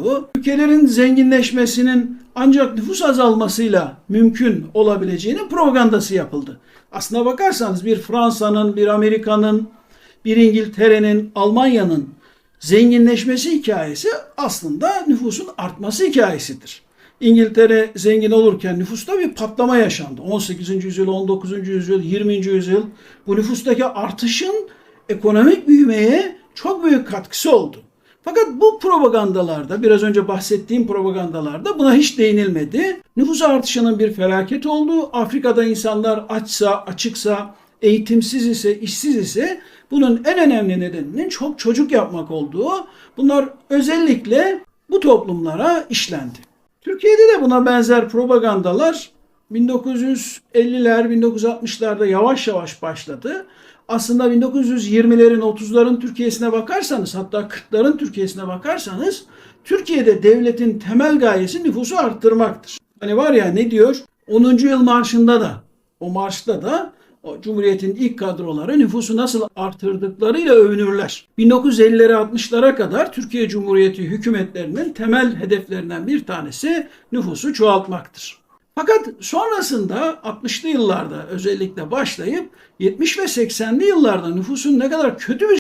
olduğu, ülkelerin zenginleşmesinin ancak nüfus azalmasıyla mümkün olabileceğinin propagandası yapıldı. Aslına bakarsanız bir Fransa'nın, bir Amerika'nın, bir İngiltere'nin, Almanya'nın zenginleşmesi hikayesi aslında nüfusun artması hikayesidir. İngiltere zengin olurken nüfusta bir patlama yaşandı. 18. yüzyıl, 19. yüzyıl, 20. yüzyıl bu nüfustaki artışın ekonomik büyümeye çok büyük katkısı oldu. Fakat bu propagandalarda, biraz önce bahsettiğim propagandalarda buna hiç değinilmedi. Nüfus artışının bir felaket olduğu, Afrika'da insanlar açsa, açıksa, eğitimsiz ise, işsiz ise bunun en önemli nedeninin çok çocuk yapmak olduğu, bunlar özellikle bu toplumlara işlendi. Türkiye'de de buna benzer propagandalar 1950'ler, 1960'larda yavaş yavaş başladı. Aslında 1920'lerin, 30'ların Türkiye'sine bakarsanız, hatta 40'ların Türkiye'sine bakarsanız, Türkiye'de devletin temel gayesi nüfusu arttırmaktır. Hani var ya ne diyor? 10. yıl marşında da, o marşta da o Cumhuriyet'in ilk kadroları nüfusu nasıl artırdıklarıyla övünürler. 1950'lere 60'lara kadar Türkiye Cumhuriyeti hükümetlerinin temel hedeflerinden bir tanesi nüfusu çoğaltmaktır. Fakat sonrasında 60'lı yıllarda özellikle başlayıp 70 ve 80'li yıllarda nüfusun ne kadar kötü bir